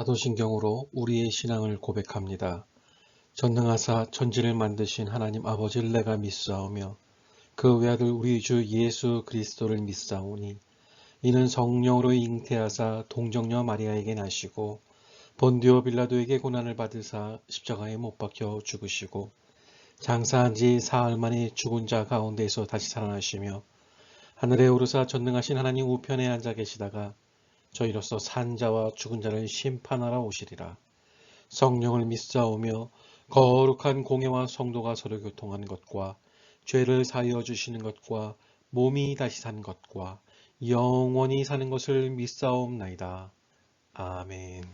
사도신경으로 우리의 신앙을 고백합니다. 전능하사 천지를 만드신 하나님 아버지를 내가 믿사오며 그 외아들 우리 주 예수 그리스도를 믿사오니 이는 성령으로 잉태하사 동정녀 마리아에게 나시고 본디오 빌라도에게 고난을 받으사 십자가에 못 박혀 죽으시고 장사한 지 사흘 만에 죽은 자 가운데에서 다시 살아나시며 하늘에 오르사 전능하신 하나님 우편에 앉아 계시다가 저희로서 산 자와 죽은 자를 심판하러 오시리라. 성령을 믿사오며 거룩한 공예와 성도가 서로 교통하는 것과 죄를 사하여 주시는 것과 몸이 다시 산 것과 영원히 사는 것을 믿사옵나이다. 아멘.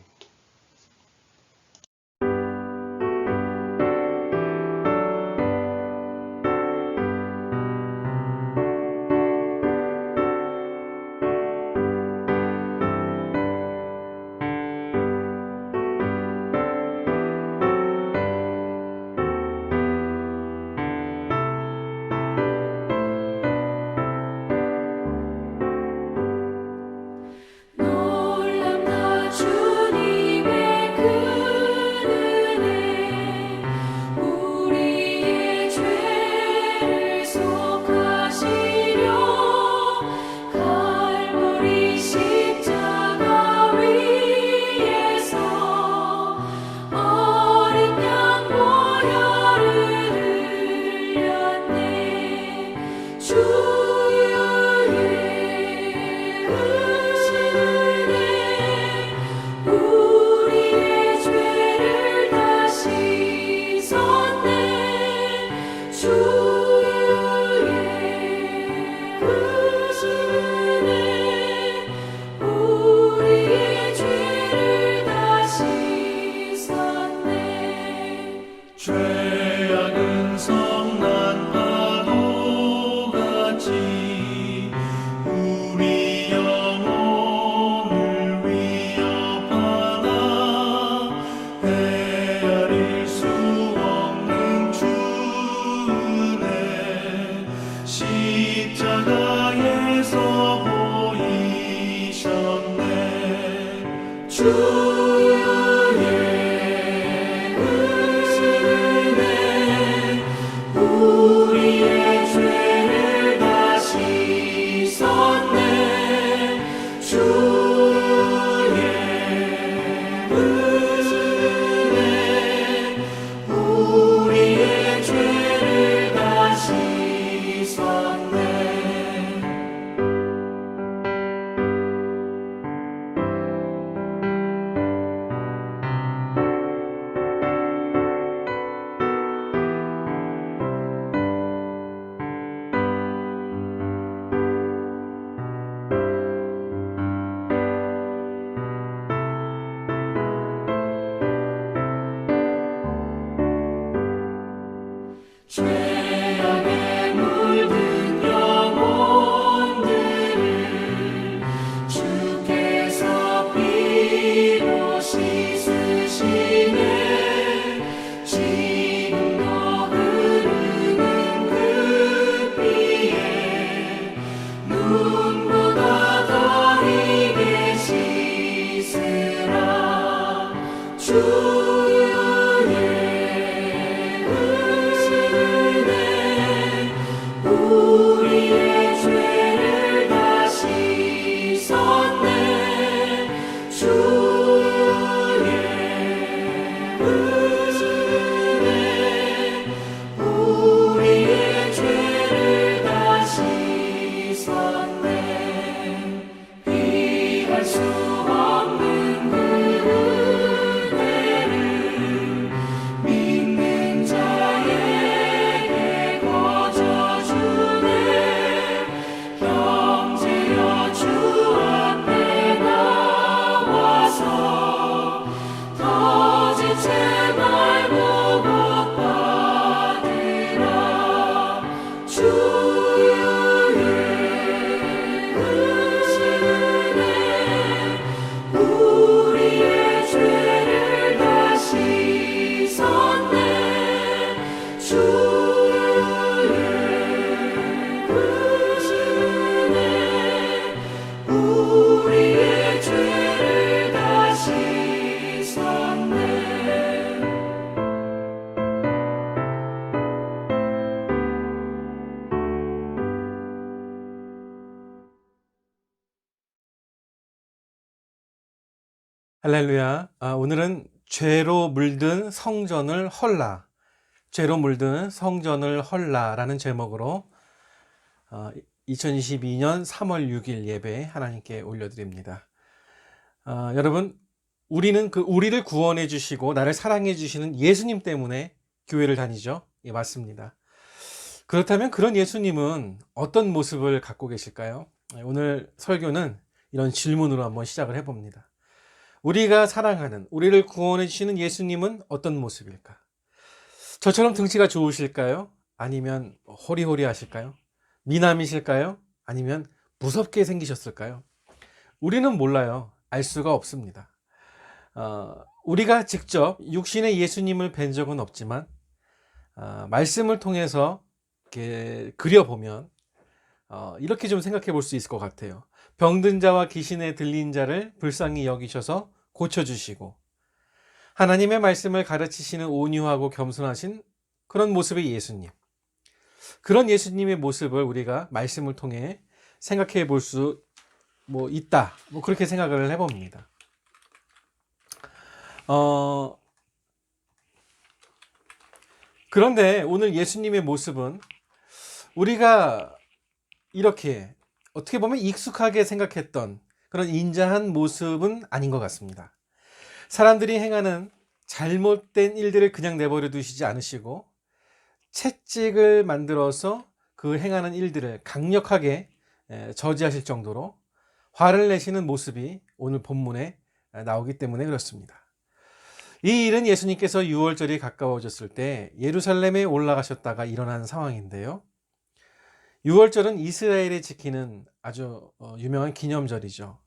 죄악은 성난 파도같이 우리 영혼을 위협하나 헤아릴 수 없는 주 은혜 십자가에서 보이셨네. 주의 우리의 죄를 다 씻었네. 주의 은혜 우리의 죄를 다 씻었네. 죄악에 물든 영혼들을 주께서 피로 씻으시네. 지금도 흐르는 그 피에 눈보다 더 희게 씻으라. 우리의 죄를 다 씻었네. 주의 은혜 우리의 죄를 다 씻었네. 피할 수 없는 그 은혜를 믿는 자에게 형제여 주 앞에 나와서 더 지체 할렐루야. 오늘은 죄로 물든 성전을 헐라, 죄로 물든 성전을 헐라라는 제목으로 2022년 3월 6일 예배 하나님께 올려드립니다. 여러분, 우리는 우리를 구원해 주시고 나를 사랑해 주시는 예수님 때문에 교회를 다니죠. 예, 맞습니다. 그렇다면 그런 예수님은 어떤 모습을 갖고 계실까요? 오늘 설교는 이런 질문으로 한번 시작을 해봅니다. 우리가 사랑하는, 우리를 구원해 주시는 예수님은 어떤 모습일까? 저처럼 등치가 좋으실까요? 아니면 호리호리하실까요? 미남이실까요? 아니면 무섭게 생기셨을까요? 우리는 몰라요. 알 수가 없습니다. 우리가 직접 육신의 예수님을 뵌 적은 없지만 말씀을 통해서 이렇게 그려보면 이렇게 좀 생각해 볼 수 있을 것 같아요. 병든 자와 귀신에 들린 자를 불쌍히 여기셔서 고쳐주시고 하나님의 말씀을 가르치시는 온유하고 겸손하신 그런 모습의 예수님, 그런 예수님의 모습을 우리가 말씀을 통해 생각해 볼 수 있다, 그렇게 생각을 해봅니다. 그런데 오늘 예수님의 모습은 우리가 이렇게 어떻게 보면 익숙하게 생각했던 그런 인자한 모습은 아닌 것 같습니다. 사람들이 행하는 잘못된 일들을 그냥 내버려 두시지 않으시고 채찍을 만들어서 그 행하는 일들을 강력하게 저지하실 정도로 화를 내시는 모습이 오늘 본문에 나오기 때문에 그렇습니다. 이 일은 예수님께서 유월절이 가까워졌을 때 예루살렘에 올라가셨다가 일어난 상황인데요. 유월절은 이스라엘이 지키는 아주 유명한 기념절이죠.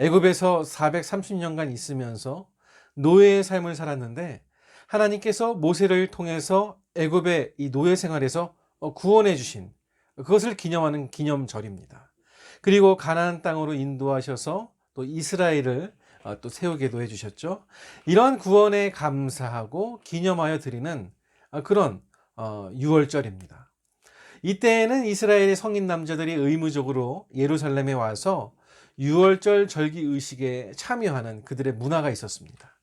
애굽에서 430년간 있으면서 노예의 삶을 살았는데 하나님께서 모세를 통해서 애굽의 이 노예 생활에서 구원해 주신 그것을 기념하는 기념절입니다. 그리고 가나안 땅으로 인도하셔서 또 이스라엘을 또 세우게도 해주셨죠. 이러한 구원에 감사하고 기념하여 드리는 그런 유월절입니다. 이때에는 이스라엘의 성인 남자들이 의무적으로 예루살렘에 와서 유월절 절기 의식에 참여하는 그들의 문화가 있었습니다.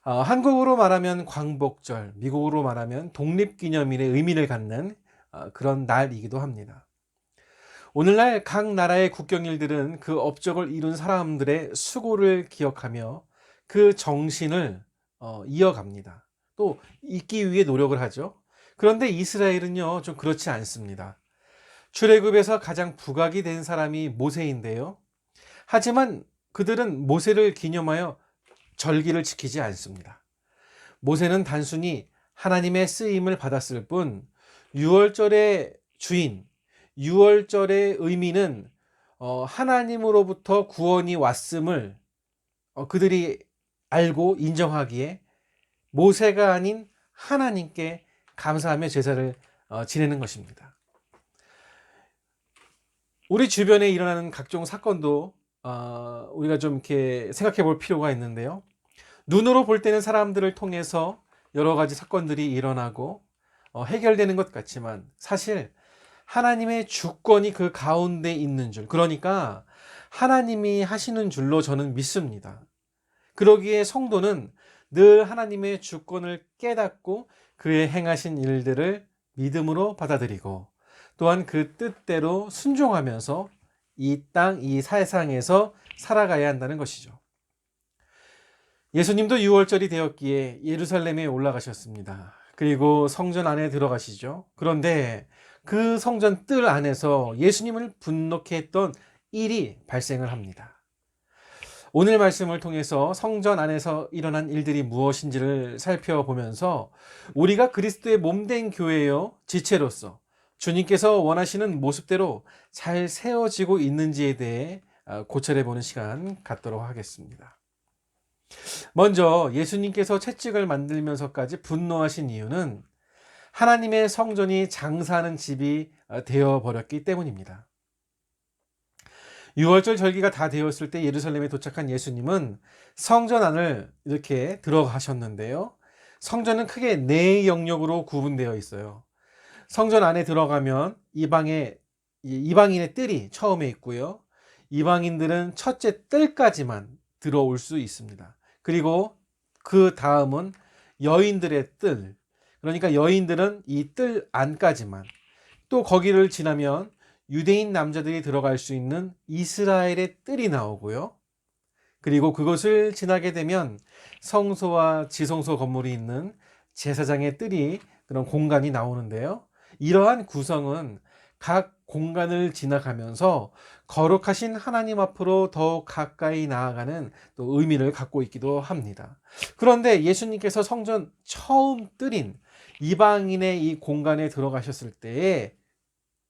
한국으로 말하면 광복절, 미국으로 말하면 독립기념일의 의미를 갖는 그런 날이기도 합니다. 오늘날 각 나라의 국경일들은 그 업적을 이룬 사람들의 수고를 기억하며 그 정신을 이어갑니다. 또 잊기 위해 노력을 하죠. 그런데 이스라엘은요, 좀 그렇지 않습니다. 출애굽에서 가장 부각이 된 사람이 모세인데요. 하지만 그들은 모세를 기념하여 절기를 지키지 않습니다. 모세는 단순히 하나님의 쓰임을 받았을 뿐 유월절의 주인, 유월절의 의미는 하나님으로부터 구원이 왔음을 그들이 알고 인정하기에 모세가 아닌 하나님께 감사하며 제사를 지내는 것입니다. 우리 주변에 일어나는 각종 사건도 우리가 좀 이렇게 생각해 볼 필요가 있는데요. 눈으로 볼 때는 사람들을 통해서 여러 가지 사건들이 일어나고 해결되는 것 같지만 사실 하나님의 주권이 그 가운데 있는 줄, 그러니까 하나님이 하시는 줄로 저는 믿습니다. 그러기에 성도는 늘 하나님의 주권을 깨닫고 그의 행하신 일들을 믿음으로 받아들이고 또한 그 뜻대로 순종하면서 이 땅, 이 세상에서 살아가야 한다는 것이죠. 예수님도 유월절이 되었기에 예루살렘에 올라가셨습니다. 그리고 성전 안에 들어가시죠. 그런데 그 성전 뜰 안에서 예수님을 분노케 했던 일이 발생을 합니다. 오늘 말씀을 통해서 성전 안에서 일어난 일들이 무엇인지를 살펴보면서 우리가 그리스도의 몸된 교회요 지체로서 주님께서 원하시는 모습대로 잘 세워지고 있는지에 대해 고찰해보는 시간 갖도록 하겠습니다. 먼저 예수님께서 채찍을 만들면서까지 분노하신 이유는 하나님의 성전이 장사하는 집이 되어버렸기 때문입니다. 유월절 절기가 다 되었을 때 예루살렘에 도착한 예수님은 성전 안을 이렇게 들어가셨는데요. 성전은 크게 네 영역으로 구분되어 있어요. 성전 안에 들어가면 이방인의 뜰이 처음에 있고요. 이방인들은 첫째 뜰까지만 들어올 수 있습니다. 그리고 그 다음은 여인들의 뜰, 그러니까 여인들은 이 뜰 안까지만, 또 거기를 지나면 유대인 남자들이 들어갈 수 있는 이스라엘의 뜰이 나오고요. 그리고 그것을 지나게 되면 성소와 지성소 건물이 있는 제사장의 뜰이, 그런 공간이 나오는데요. 이러한 구성은 각 공간을 지나가면서 거룩하신 하나님 앞으로 더욱 가까이 나아가는 또 의미를 갖고 있기도 합니다. 그런데 예수님께서 성전 처음 뜰인 이방인의 이 공간에 들어가셨을 때에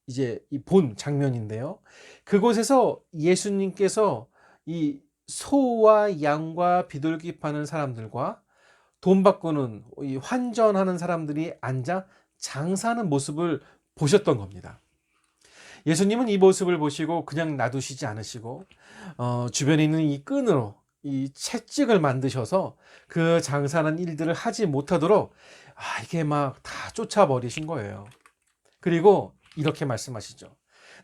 이제 이 본 장면인데요. 그곳에서 예수님께서 이 소와 양과 비둘기 파는 사람들과 돈 바꾸는 이 환전하는 사람들이 앉아 장사하는 모습을 보셨던 겁니다. 예수님은 이 모습을 보시고 그냥 놔두시지 않으시고 주변에 있는 이 끈으로 이 채찍을 만드셔서 그 장사하는 일들을 하지 못하도록 이게 막 다 쫓아버리신 거예요. 그리고 이렇게 말씀하시죠.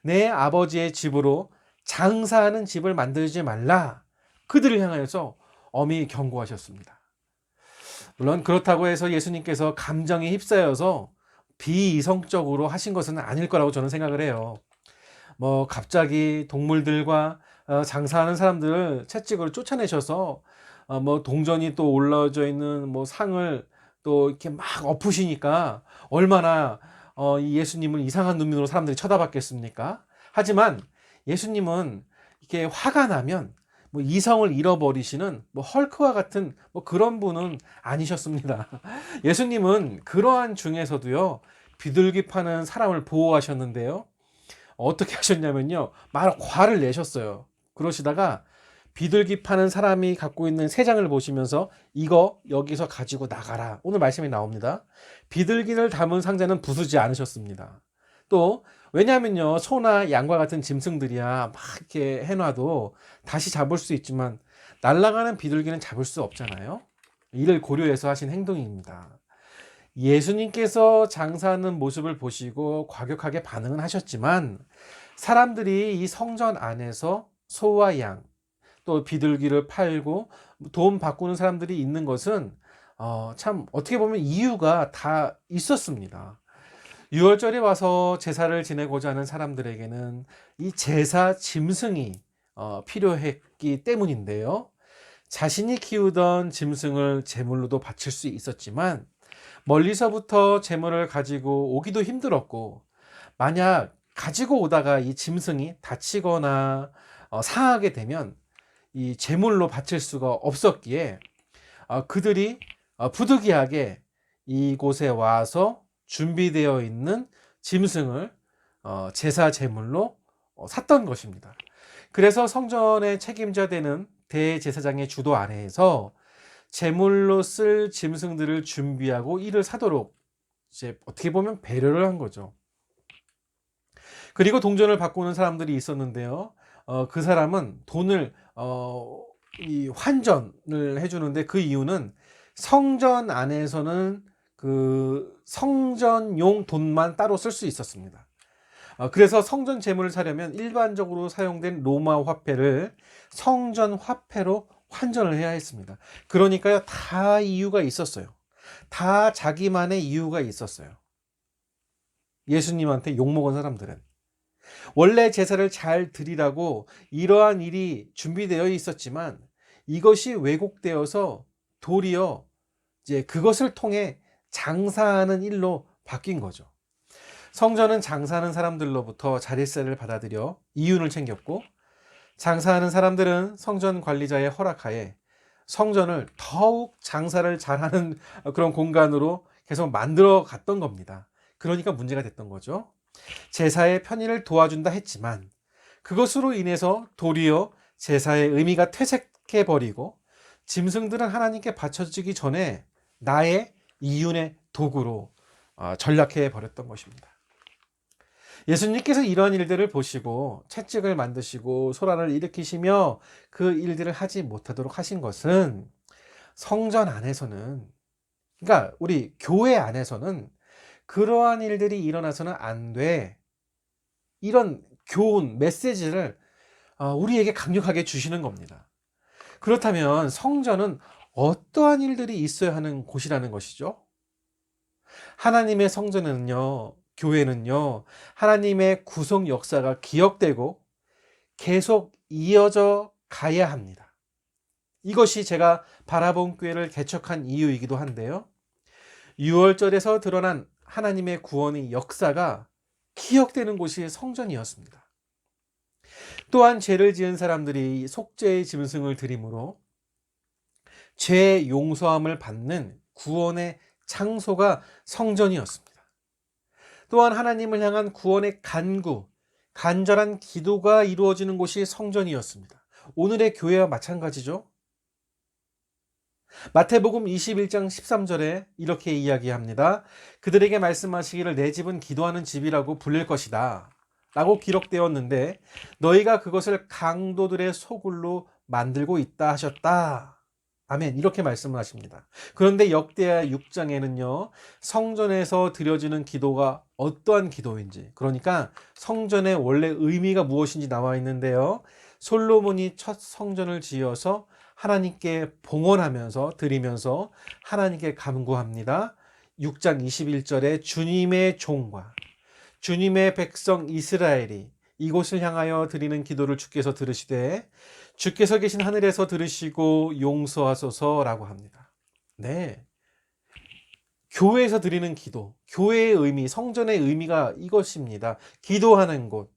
내 아버지의 집으로 장사하는 집을 만들지 말라. 그들을 향하여서 엄히 경고하셨습니다. 물론 그렇다고 해서 예수님께서 감정에 휩싸여서 비이성적으로 하신 것은 아닐 거라고 저는 생각을 해요. 뭐 갑자기 동물들과 장사하는 사람들을 채찍으로 쫓아내셔서 뭐 동전이 또 올라져 있는 뭐 상을 또 이렇게 막 엎으시니까 얼마나 이 예수님을 이상한 눈으로 사람들이 쳐다봤겠습니까? 하지만 예수님은 이렇게 화가 나면 뭐 이성을 잃어버리시는 뭐 헐크와 같은 뭐 그런 분은 아니셨습니다. 예수님은 그러한 중에서도요, 비둘기 파는 사람을 보호하셨는데요. 어떻게 하셨냐면요, 막 화를 내셨어요. 그러시다가 비둘기 파는 사람이 갖고 있는 세 장을 보시면서 이거 여기서 가지고 나가라. 오늘 말씀이 나옵니다. 비둘기를 담은 상자는 부수지 않으셨습니다. 또 왜냐하면요, 소나 양과 같은 짐승들이야 막 이렇게 해놔도 다시 잡을 수 있지만 날아가는 비둘기는 잡을 수 없잖아요. 이를 고려해서 하신 행동입니다. 예수님께서 장사하는 모습을 보시고 과격하게 반응은 하셨지만 사람들이 이 성전 안에서 소와 양, 또 비둘기를 팔고 돈 바꾸는 사람들이 있는 것은 참 어떻게 보면 이유가 다 있었습니다. 6월절에 와서 제사를 지내고자 하는 사람들에게는 이 제사 짐승이 필요했기 때문인데요. 자신이 키우던 짐승을 제물로도 바칠 수 있었지만 멀리서부터 제물을 가지고 오기도 힘들었고, 만약 가지고 오다가 이 짐승이 다치거나 상하게 되면 이 제물로 바칠 수가 없었기에 그들이 부득이하게 이곳에 와서 준비되어 있는 짐승을 제사 제물로 샀던 것입니다. 그래서 성전의 책임자 되는 대제사장의 주도 아래에서 제물로 쓸 짐승들을 준비하고 이를 사도록 이제 어떻게 보면 배려를 한 거죠. 그리고 동전을 바꾸는 사람들이 있었는데요. 그 사람은 돈을 이 환전을 해주는데 그 이유는 성전 안에서는 그 성전용 돈만 따로 쓸 수 있었습니다. 그래서 성전 제물을 사려면 일반적으로 사용된 로마 화폐를 성전 화폐로 환전을 해야 했습니다. 그러니까요, 다 이유가 있었어요. 다 자기만의 이유가 있었어요. 예수님한테 욕먹은 사람들은 원래 제사를 잘 드리라고 이러한 일이 준비되어 있었지만 이것이 왜곡되어서 도리어 이제 그것을 통해 장사하는 일로 바뀐 거죠. 성전은 장사하는 사람들로부터 자릿세를 받아들여 이윤을 챙겼고, 장사하는 사람들은 성전 관리자의 허락하에 성전을 더욱 장사를 잘하는 그런 공간으로 계속 만들어 갔던 겁니다. 그러니까 문제가 됐던 거죠. 제사의 편의를 도와준다 했지만 그것으로 인해서 도리어 제사의 의미가 퇴색해 버리고 짐승들은 하나님께 바쳐지기 전에 나의 이윤의 도구로 전락해 버렸던 것입니다. 예수님께서 이러한 일들을 보시고 채찍을 만드시고 소란을 일으키시며 그 일들을 하지 못하도록 하신 것은 성전 안에서는, 그러니까 우리 교회 안에서는 그러한 일들이 일어나서는 안 돼. 이런 교훈, 메시지를 우리에게 강력하게 주시는 겁니다. 그렇다면 성전은 어떠한 일들이 있어야 하는 곳이라는 것이죠? 하나님의 성전에는요, 교회는요, 하나님의 구속 역사가 기억되고 계속 이어져 가야 합니다. 이것이 제가 바라본 교회를 개척한 이유이기도 한데요. 6월절에서 드러난 하나님의 구원의 역사가 기억되는 곳이 성전이었습니다. 또한 죄를 지은 사람들이 속죄의 짐승을 드림으로 죄 용서함을 받는 구원의 장소가 성전이었습니다. 또한 하나님을 향한 구원의 간구, 간절한 기도가 이루어지는 곳이 성전이었습니다. 오늘의 교회와 마찬가지죠. 마태복음 21장 13절에 이렇게 이야기합니다. 그들에게 말씀하시기를 내 집은 기도하는 집이라고 불릴 것이다 라고 기록되었는데 너희가 그것을 강도들의 소굴로 만들고 있다 하셨다. 아멘. 이렇게 말씀을 하십니다. 그런데 역대하 6장에는요, 성전에서 드려지는 기도가 어떠한 기도인지, 그러니까 성전의 원래 의미가 무엇인지 나와 있는데요. 솔로몬이 첫 성전을 지어서 하나님께 봉헌하면서 드리면서 하나님께 간구합니다. 6장 21절에 주님의 종과 주님의 백성 이스라엘이 이곳을 향하여 드리는 기도를 주께서 들으시되 주께서 계신 하늘에서 들으시고 용서하소서라고 합니다. 네, 교회에서 드리는 기도, 교회의 의미, 성전의 의미가 이것입니다. 기도하는 곳,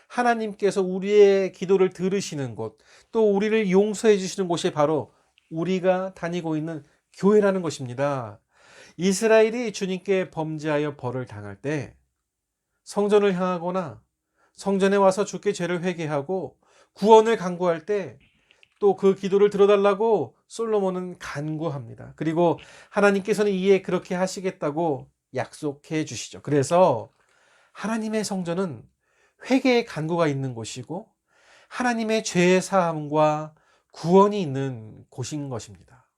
하나님께서 우리의 기도를 들으시는 곳, 또 우리를 용서해 주시는 곳이 바로 우리가 다니고 있는 교회라는 것입니다. 이스라엘이 주님께 범죄하여 벌을 당할 때 성전을 향하거나 성전에 와서 주께 죄를 회개하고 구원을 간구할 때 또 그 기도를 들어달라고 솔로몬은 간구합니다. 그리고 하나님께서는 이에 그렇게 하시겠다고 약속해 주시죠. 그래서 하나님의 성전은 회개의 간구가 있는 곳이고 하나님의 죄의 사함과 구원이 있는 곳인 것입니다.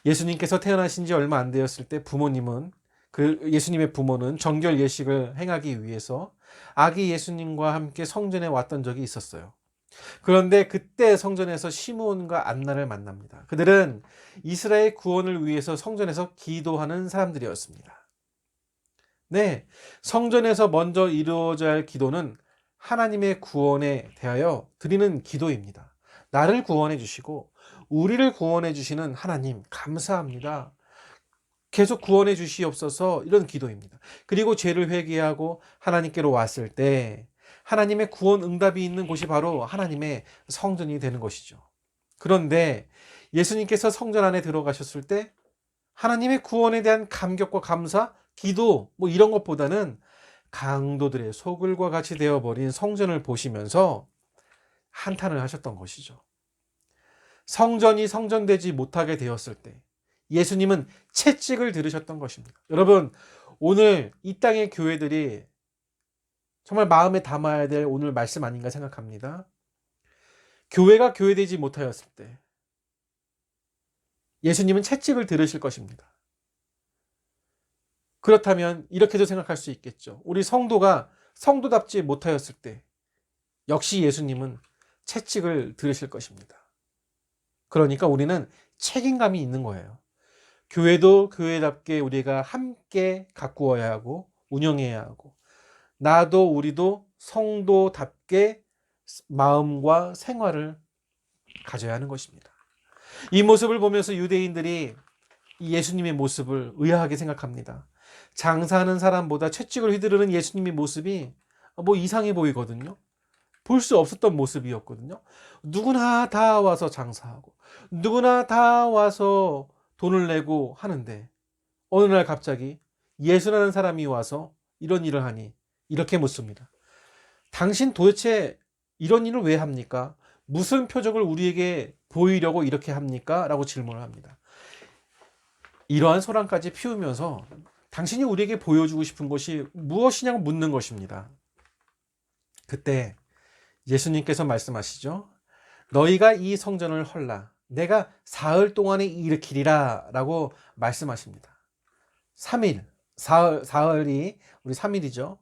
예수님께서 태어나신 지 얼마 안 되었을 때 예수님의 부모는 정결 예식을 행하기 위해서 아기 예수님과 함께 성전에 왔던 적이 있었어요. 그런데 그때 성전에서 시므온과 안나를 만납니다. 그들은 이스라엘 구원을 위해서 성전에서 기도하는 사람들이었습니다. 네, 성전에서 먼저 이루어져야 할 기도는 하나님의 구원에 대하여 드리는 기도입니다. 나를 구원해 주시고 우리를 구원해 주시는 하나님 감사합니다. 계속 구원해 주시옵소서, 이런 기도입니다. 그리고 죄를 회개하고 하나님께로 왔을 때 하나님의 구원 응답이 있는 곳이 바로 하나님의 성전이 되는 것이죠. 그런데 예수님께서 성전 안에 들어가셨을 때 하나님의 구원에 대한 감격과 감사, 기도 이런 것보다는 강도들의 소굴과 같이 되어버린 성전을 보시면서 한탄을 하셨던 것이죠. 성전이 성전되지 못하게 되었을 때 예수님은 채찍을 들으셨던 것입니다. 여러분, 오늘 이 땅의 교회들이 정말 마음에 담아야 될 오늘 말씀 아닌가 생각합니다. 교회가 교회되지 못하였을 때 예수님은 채찍을 들으실 것입니다. 그렇다면 이렇게도 생각할 수 있겠죠. 우리 성도가 성도답지 못하였을 때 역시 예수님은 채찍을 들으실 것입니다. 그러니까 우리는 책임감이 있는 거예요. 교회도 교회답게 우리가 함께 가꾸어야 하고 운영해야 하고, 나도 우리도 성도답게 마음과 생활을 가져야 하는 것입니다. 이 모습을 보면서 유대인들이 예수님의 모습을 의아하게 생각합니다. 장사하는 사람보다 채찍을 휘두르는 예수님의 모습이 이상해 보이거든요. 볼 수 없었던 모습이었거든요. 누구나 다 와서 장사하고 누구나 다 와서 돈을 내고 하는데 어느 날 갑자기 예수라는 사람이 와서 이런 일을 하니 이렇게 묻습니다. 당신 도대체 이런 일을 왜 합니까? 무슨 표적을 우리에게 보이려고 이렇게 합니까? 라고 질문을 합니다. 이러한 소란까지 피우면서 당신이 우리에게 보여주고 싶은 것이 무엇이냐고 묻는 것입니다. 그때 예수님께서 말씀하시죠. 너희가 이 성전을 헐라 내가 사흘 동안에 일으키리라 라고 말씀하십니다. 3일, 사흘이 우리 3일이죠.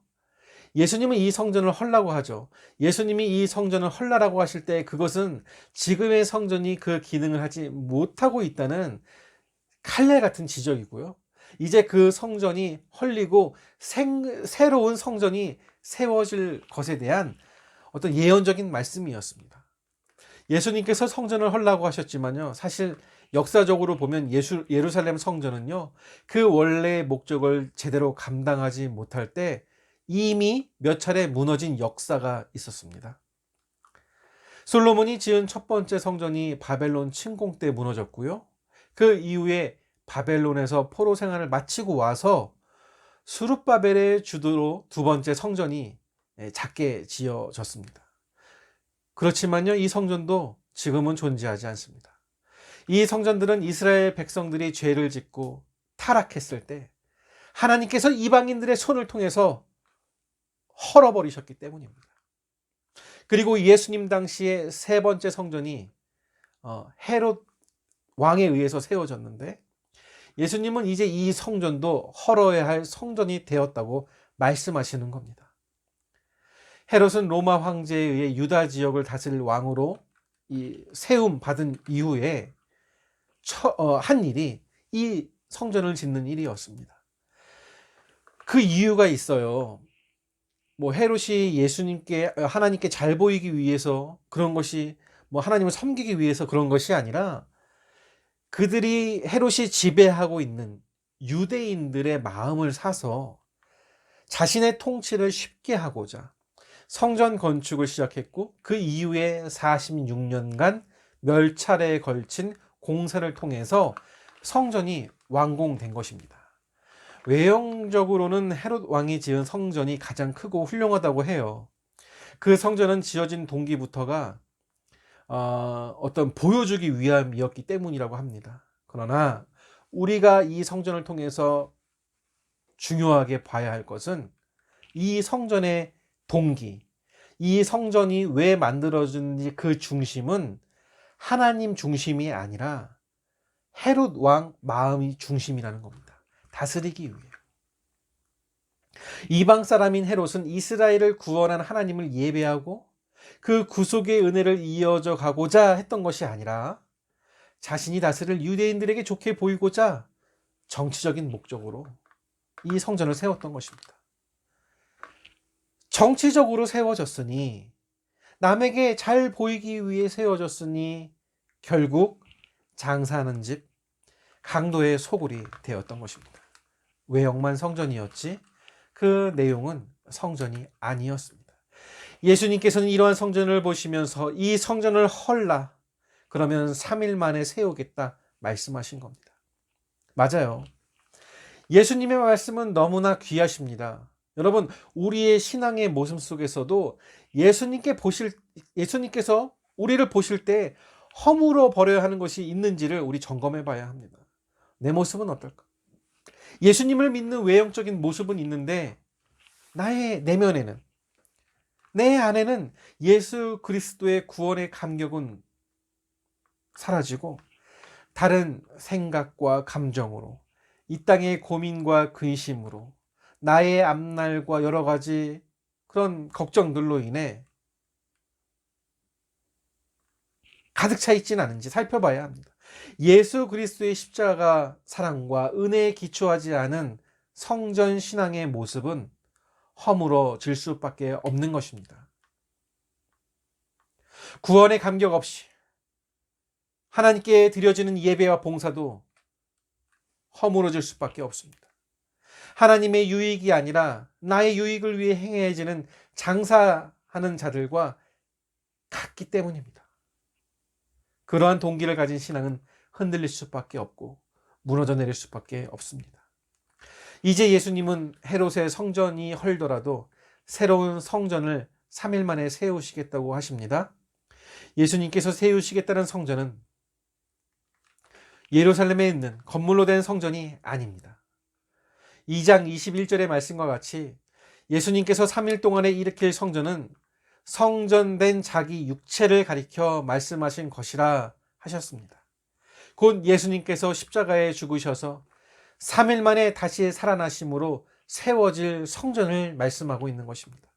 예수님은 이 성전을 헐라고 하죠. 예수님이 이 성전을 헐라라고 하실 때 그것은 지금의 성전이 그 기능을 하지 못하고 있다는 칼날 같은 지적이고요. 이제 그 성전이 헐리고 새로운 성전이 세워질 것에 대한 어떤 예언적인 말씀이었습니다. 예수님께서 성전을 헐라고 하셨지만요, 사실 역사적으로 보면 예루살렘 성전은요, 그 원래의 목적을 제대로 감당하지 못할 때 이미 몇 차례 무너진 역사가 있었습니다. 솔로몬이 지은 첫 번째 성전이 바벨론 침공 때 무너졌고요. 그 이후에 바벨론에서 포로 생활을 마치고 와서 수룹바벨의 주도로 두 번째 성전이 작게 지어졌습니다. 그렇지만요, 이 성전도 지금은 존재하지 않습니다. 이 성전들은 이스라엘 백성들이 죄를 짓고 타락했을 때 하나님께서 이방인들의 손을 통해서 헐어버리셨기 때문입니다. 그리고 예수님 당시에 세 번째 성전이 헤롯 왕에 의해서 세워졌는데, 예수님은 이제 이 성전도 헐어야 할 성전이 되었다고 말씀하시는 겁니다. 헤롯은 로마 황제에 의해 유다 지역을 다스릴 왕으로 세움 받은 이후에 한 일이 이 성전을 짓는 일이었습니다. 그 이유가 있어요. 헤롯이 하나님께 잘 보이기 위해서 그런 것이, 하나님을 섬기기 위해서 그런 것이 아니라, 헤롯이 지배하고 있는 유대인들의 마음을 사서 자신의 통치를 쉽게 하고자 성전 건축을 시작했고, 그 이후에 46년간 몇 차례에 걸친 공사를 통해서 성전이 완공된 것입니다. 외형적으로는 헤롯 왕이 지은 성전이 가장 크고 훌륭하다고 해요. 그 성전은 지어진 동기부터가 어떤 보여주기 위함이었기 때문이라고 합니다. 그러나 우리가 이 성전을 통해서 중요하게 봐야 할 것은 이 성전의 동기, 이 성전이 왜 만들어졌는지 그 중심은 하나님 중심이 아니라 헤롯 왕 마음이 중심이라는 겁니다. 다스리기 위해. 이방 사람인 헤롯은 이스라엘을 구원한 하나님을 예배하고 그 구속의 은혜를 이어져 가고자 했던 것이 아니라 자신이 다스릴 유대인들에게 좋게 보이고자 정치적인 목적으로 이 성전을 세웠던 것입니다. 정치적으로 세워졌으니, 남에게 잘 보이기 위해 세워졌으니 결국 장사하는 집, 강도의 소굴이 되었던 것입니다. 외형만 성전이었지 그 내용은 성전이 아니었습니다. 예수님께서는 이러한 성전을 보시면서 이 성전을 헐라, 그러면 3일 만에 세우겠다 말씀하신 겁니다. 맞아요. 예수님의 말씀은 너무나 귀하십니다. 여러분, 우리의 신앙의 모습 속에서도 예수님께서 우리를 보실 때 허물어 버려야 하는 것이 있는지를 우리 점검해 봐야 합니다. 내 모습은 어떨까? 예수님을 믿는 외형적인 모습은 있는데 나의 내면에는, 내 안에는 예수 그리스도의 구원의 감격은 사라지고 다른 생각과 감정으로, 이 땅의 고민과 근심으로, 나의 앞날과 여러 가지 그런 걱정들로 인해 가득 차 있지는 않은지 살펴봐야 합니다. 예수 그리스도의 십자가 사랑과 은혜에 기초하지 않은 성전 신앙의 모습은 허물어질 수밖에 없는 것입니다. 구원의 감격 없이 하나님께 드려지는 예배와 봉사도 허물어질 수밖에 없습니다. 하나님의 유익이 아니라 나의 유익을 위해 행해지는 장사하는 자들과 같기 때문입니다. 그러한 동기를 가진 신앙은 흔들릴 수밖에 없고 무너져 내릴 수밖에 없습니다. 이제 예수님은 헤롯의 성전이 헐더라도 새로운 성전을 3일 만에 세우시겠다고 하십니다. 예수님께서 세우시겠다는 성전은 예루살렘에 있는 건물로 된 성전이 아닙니다. 2장 21절의 말씀과 같이 예수님께서 3일 동안에 일으킬 성전은 성전된 자기 육체를 가리켜 말씀하신 것이라 하셨습니다. 곧 예수님께서 십자가에 죽으셔서 3일 만에 다시 살아나심으로 세워질 성전을 말씀하고 있는 것입니다.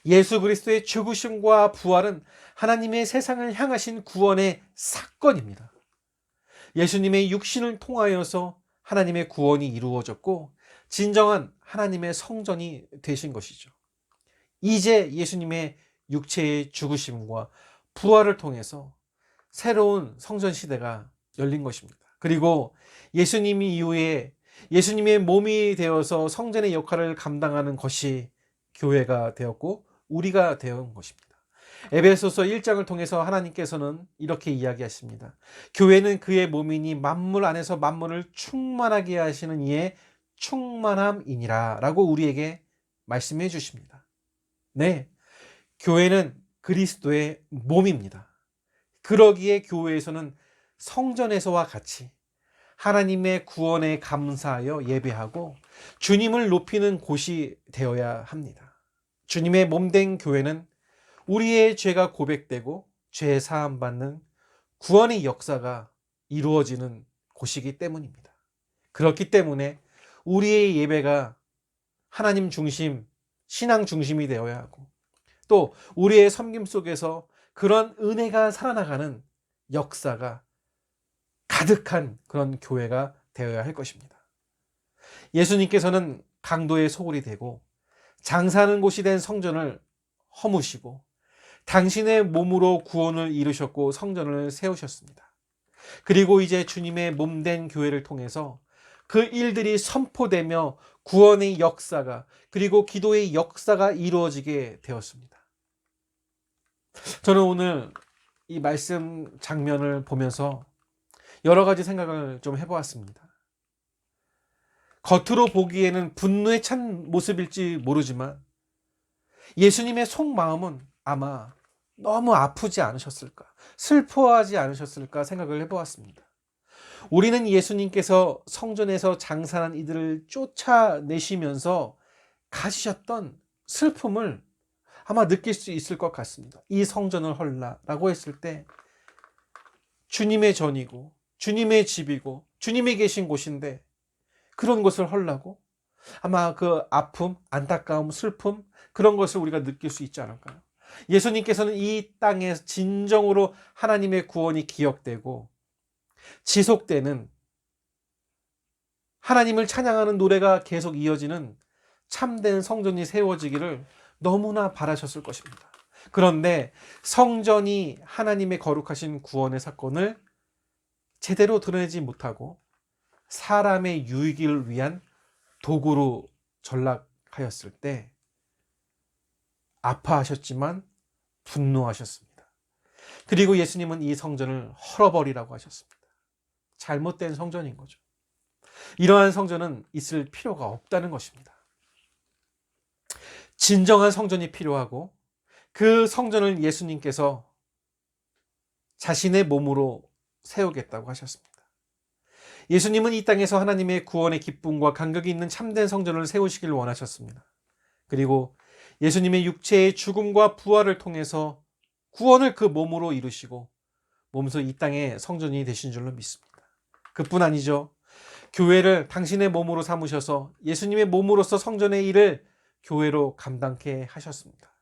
예수 그리스도의 죽으심과 부활은 하나님의 세상을 향하신 구원의 사건입니다. 예수님의 육신을 통하여서 하나님의 구원이 이루어졌고 진정한 하나님의 성전이 되신 것이죠. 이제 예수님의 육체의 죽으심과 부활을 통해서 새로운 성전 시대가 열린 것입니다. 그리고 예수님이 이후에 예수님의 몸이 되어서 성전의 역할을 감당하는 것이 교회가 되었고 우리가 되었던 것입니다. 에베소서 1장을 통해서 하나님께서는 이렇게 이야기하십니다. 교회는 그의 몸이니 만물 안에서 만물을 충만하게 하시는 이의 충만함이니라 라고 우리에게 말씀해 주십니다. 네, 교회는 그리스도의 몸입니다. 그러기에 교회에서는 성전에서와 같이 하나님의 구원에 감사하여 예배하고 주님을 높이는 곳이 되어야 합니다. 주님의 몸된 교회는 우리의 죄가 고백되고 죄 사함 받는 구원의 역사가 이루어지는 곳이기 때문입니다. 그렇기 때문에 우리의 예배가 하나님 중심, 신앙 중심이 되어야 하고 또 우리의 섬김 속에서 그런 은혜가 살아나가는 역사가 가득한 그런 교회가 되어야 할 것입니다. 예수님께서는 강도의 소굴이 되고 장사하는 곳이 된 성전을 허무시고 당신의 몸으로 구원을 이루셨고 성전을 세우셨습니다. 그리고 이제 주님의 몸된 교회를 통해서 그 일들이 선포되며 구원의 역사가 그리고 기도의 역사가 이루어지게 되었습니다. 저는 오늘 이 말씀 장면을 보면서 여러 가지 생각을 좀 해보았습니다. 겉으로 보기에는 분노에 찬 모습일지 모르지만 예수님의 속마음은 아마 너무 아프지 않으셨을까, 슬퍼하지 않으셨을까 생각을 해보았습니다. 우리는 예수님께서 성전에서 장사한 이들을 쫓아내시면서 가지셨던 슬픔을 아마 느낄 수 있을 것 같습니다. 이 성전을 헐라라고 했을 때 주님의 전이고 주님의 집이고 주님이 계신 곳인데 그런 것을 헐라고 아마 그 아픔, 안타까움, 슬픔 그런 것을 우리가 느낄 수 있지 않을까요? 예수님께서는 이 땅에 진정으로 하나님의 구원이 기억되고 지속되는 하나님을 찬양하는 노래가 계속 이어지는 참된 성전이 세워지기를 너무나 바라셨을 것입니다. 그런데 성전이 하나님의 거룩하신 구원의 사건을 제대로 드러내지 못하고 사람의 유익을 위한 도구로 전락하였을 때 아파하셨지만 분노하셨습니다. 그리고 예수님은 이 성전을 헐어버리라고 하셨습니다. 잘못된 성전인 거죠. 이러한 성전은 있을 필요가 없다는 것입니다. 진정한 성전이 필요하고 그 성전을 예수님께서 자신의 몸으로 세우겠다고 하셨습니다. 예수님은 이 땅에서 하나님의 구원의 기쁨과 간격이 있는 참된 성전을 세우시길 원하셨습니다. 그리고 예수님의 육체의 죽음과 부활을 통해서 구원을 그 몸으로 이루시고 몸소 이 땅의 성전이 되신 줄로 믿습니다. 그뿐 아니죠. 교회를 당신의 몸으로 삼으셔서 예수님의 몸으로서 성전의 일을 교회로 감당케 하셨습니다.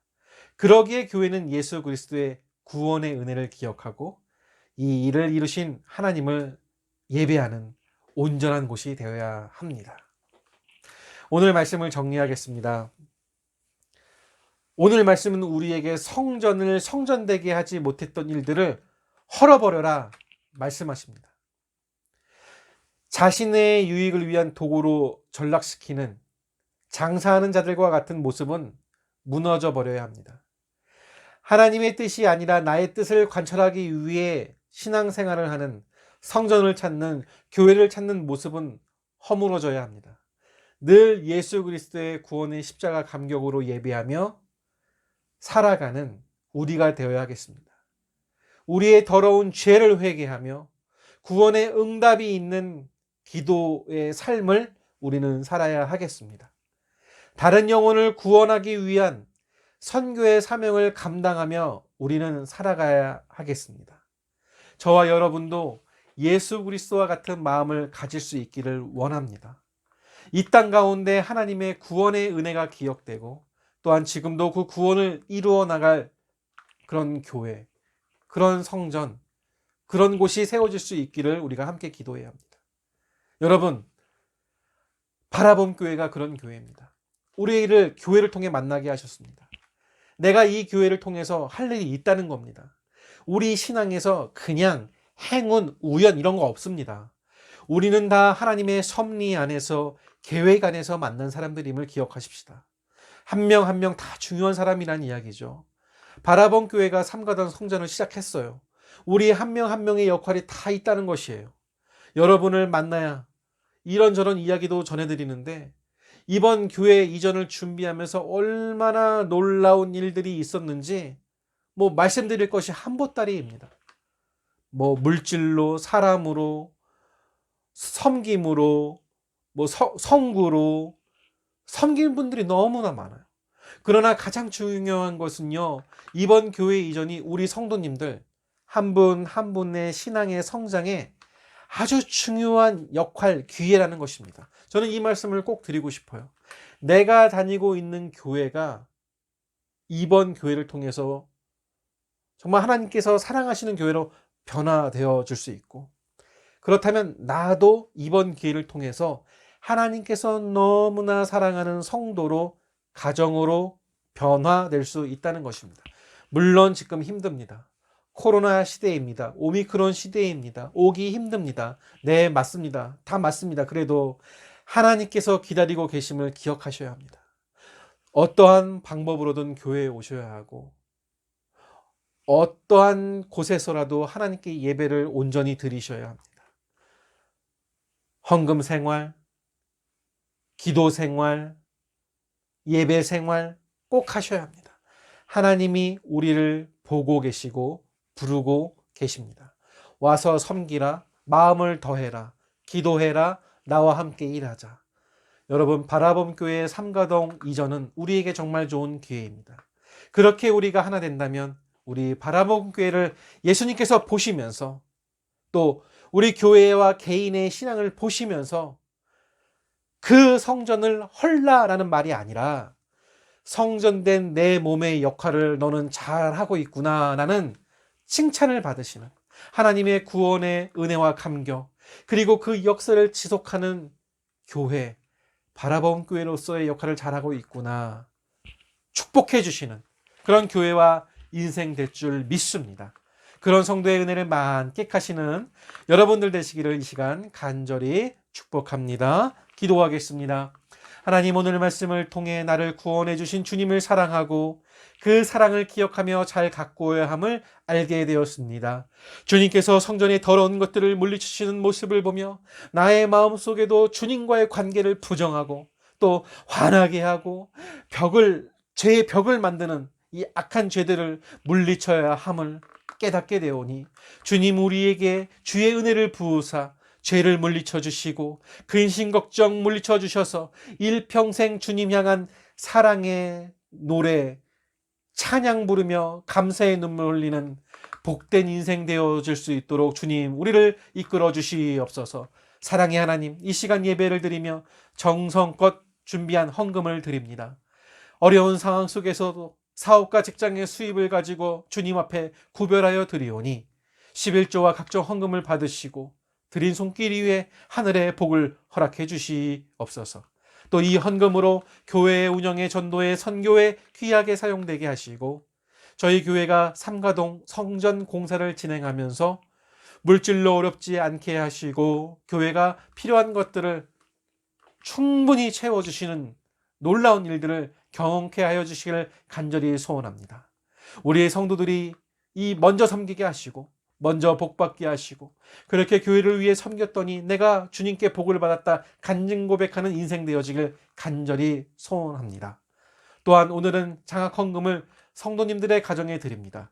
그러기에 교회는 예수 그리스도의 구원의 은혜를 기억하고 이 일을 이루신 하나님을 예배하는 온전한 곳이 되어야 합니다. 오늘 말씀을 정리하겠습니다. 오늘 말씀은 우리에게 성전을 성전되게 하지 못했던 일들을 헐어버려라 말씀하십니다. 자신의 유익을 위한 도구로 전락시키는 장사하는 자들과 같은 모습은 무너져 버려야 합니다. 하나님의 뜻이 아니라 나의 뜻을 관철하기 위해 신앙생활을 하는 성전을 찾는 교회를 찾는 모습은 허물어져야 합니다. 늘 예수 그리스도의 구원의 십자가 감격으로 예배하며 살아가는 우리가 되어야 하겠습니다. 우리의 더러운 죄를 회개하며 구원의 응답이 있는 기도의 삶을 우리는 살아야 하겠습니다. 다른 영혼을 구원하기 위한 선교의 사명을 감당하며 우리는 살아가야 하겠습니다. 저와 여러분도 예수 그리스도와 같은 마음을 가질 수 있기를 원합니다. 이 땅 가운데 하나님의 구원의 은혜가 기억되고 또한 지금도 그 구원을 이루어 나갈 그런 교회, 그런 성전, 그런 곳이 세워질 수 있기를 우리가 함께 기도해야 합니다. 여러분, 바라봄 교회가 그런 교회입니다. 우리를 교회를 통해 만나게 하셨습니다. 내가 이 교회를 통해서 할 일이 있다는 겁니다. 우리 신앙에서 그냥 행운, 우연 이런 거 없습니다. 우리는 다 하나님의 섭리 안에서 계획 안에서 만난 사람들임을 기억하십시다. 한 명 한 명 다 중요한 사람이란 이야기죠. 바라본 교회가 삼가단 성전을 시작했어요. 우리 한 명 한 명의 역할이 다 있다는 것이에요. 여러분을 만나야 이런저런 이야기도 전해드리는데 이번 교회 이전을 준비하면서 얼마나 놀라운 일들이 있었는지 말씀드릴 것이 한보따리입니다. 물질로, 사람으로, 섬김으로, 성구로 섬기는 분들이 너무나 많아요. 그러나 가장 중요한 것은요, 이번 교회 이전이 우리 성도님들 한 분 한 분의 신앙의 성장에 아주 중요한 역할, 기회라는 것입니다. 저는 이 말씀을 꼭 드리고 싶어요. 내가 다니고 있는 교회가 이번 교회를 통해서 정말 하나님께서 사랑하시는 교회로 변화되어 줄 수 있고, 그렇다면 나도 이번 기회를 통해서 하나님께서 너무나 사랑하는 성도로, 가정으로 변화될 수 있다는 것입니다. 물론 지금 힘듭니다. 코로나 시대입니다. 오미크론 시대입니다. 오기 힘듭니다. 네, 맞습니다. 다 맞습니다. 그래도 하나님께서 기다리고 계심을 기억하셔야 합니다. 어떠한 방법으로든 교회에 오셔야 하고, 어떠한 곳에서라도 하나님께 예배를 온전히 드리셔야 합니다. 헌금 생활, 기도 생활, 예배 생활 꼭 하셔야 합니다. 하나님이 우리를 보고 계시고 부르고 계십니다. 와서 섬기라, 마음을 더해라, 기도해라, 나와 함께 일하자. 여러분, 바라봄 교회 삼가동 이전은 우리에게 정말 좋은 기회입니다. 그렇게 우리가 하나 된다면 우리 바라봄 교회를 예수님께서 보시면서, 또 우리 교회와 개인의 신앙을 보시면서 그 성전을 헐라라는 말이 아니라 성전된 내 몸의 역할을 너는 잘하고 있구나 라는 칭찬을 받으시는 하나님의 구원의 은혜와 감격, 그리고 그 역사를 지속하는 교회, 바라봄 교회로서의 역할을 잘하고 있구나 축복해 주시는 그런 교회와 인생 될 줄 믿습니다. 그런 성도의 은혜를 만끽하시는 여러분들 되시기를 이 시간 간절히 축복합니다. 기도하겠습니다. 하나님, 오늘 말씀을 통해 나를 구원해 주신 주님을 사랑하고 그 사랑을 기억하며 잘 가꾸어야 함을 알게 되었습니다. 주님께서 성전의 더러운 것들을 물리치시는 모습을 보며 나의 마음속에도 주님과의 관계를 부정하고 또 화나게 하고 죄의 벽을 만드는 이 악한 죄들을 물리쳐야 함을 깨닫게 되오니 주님, 우리에게 주의 은혜를 부으사 죄를 물리쳐 주시고 근심 걱정 물리쳐 주셔서 일평생 주님 향한 사랑의 노래, 찬양 부르며 감사의 눈물 흘리는 복된 인생 되어질 수 있도록 주님, 우리를 이끌어 주시옵소서. 사랑의 하나님, 이 시간 예배를 드리며 정성껏 준비한 헌금을 드립니다. 어려운 상황 속에서도 사업과 직장의 수입을 가지고 주님 앞에 구별하여 드리오니 11조와 각종 헌금을 받으시고 드린 손길 위에 하늘의 복을 허락해 주시옵소서. 또 이 헌금으로 교회의 운영에, 전도에, 선교에 귀하게 사용되게 하시고 저희 교회가 삼가동 성전 공사를 진행하면서 물질로 어렵지 않게 하시고 교회가 필요한 것들을 충분히 채워주시는 놀라운 일들을 경험케 하여 주시기를 간절히 소원합니다. 우리의 성도들이 먼저 섬기게 하시고 먼저 복받게 하시고 그렇게 교회를 위해 섬겼더니 내가 주님께 복을 받았다 간증 고백하는 인생 되어지길 간절히 소원합니다. 또한 오늘은 장학 헌금을 성도님들의 가정에 드립니다.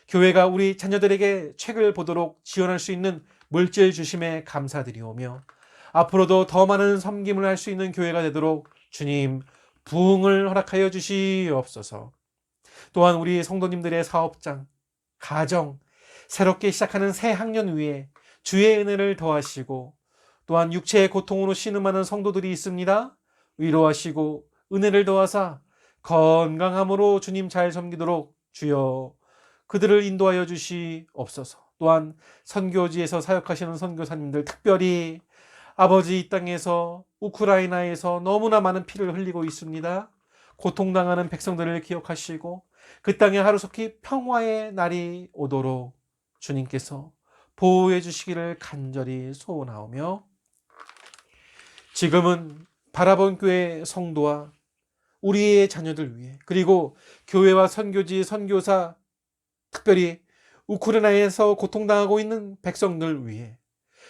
교회가 우리 자녀들에게 책을 보도록 지원할 수 있는 물질 주심에 감사드리오며 앞으로도 더 많은 섬김을 할 수 있는 교회가 되도록 주님 부흥을 허락하여 주시옵소서. 또한 우리 성도님들의 사업장, 가정, 새롭게 시작하는 새 학년 위에 주의 은혜를 더하시고 또한 육체의 고통으로 신음하는 성도들이 있습니다. 위로하시고 은혜를 더하사 건강함으로 주님 잘 섬기도록 주여 그들을 인도하여 주시옵소서. 또한 선교지에서 사역하시는 선교사님들, 특별히 아버지 이 땅에서 우크라이나에서 너무나 많은 피를 흘리고 있습니다. 고통당하는 백성들을 기억하시고 그 땅에 하루속히 평화의 날이 오도록 주님께서 보호해 주시기를 간절히 소원하오며, 지금은 바라본 교회 성도와 우리의 자녀들 위해, 그리고 교회와 선교지 선교사, 특별히 우크라이나에서 고통당하고 있는 백성들 위해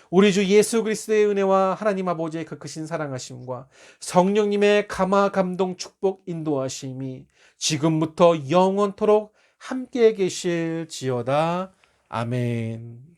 우리 주 예수 그리스도의 은혜와 하나님 아버지의 그 크신 사랑하심과 성령님의 감화 감동 축복 인도하심이 지금부터 영원토록 함께 계실지어다. 아멘.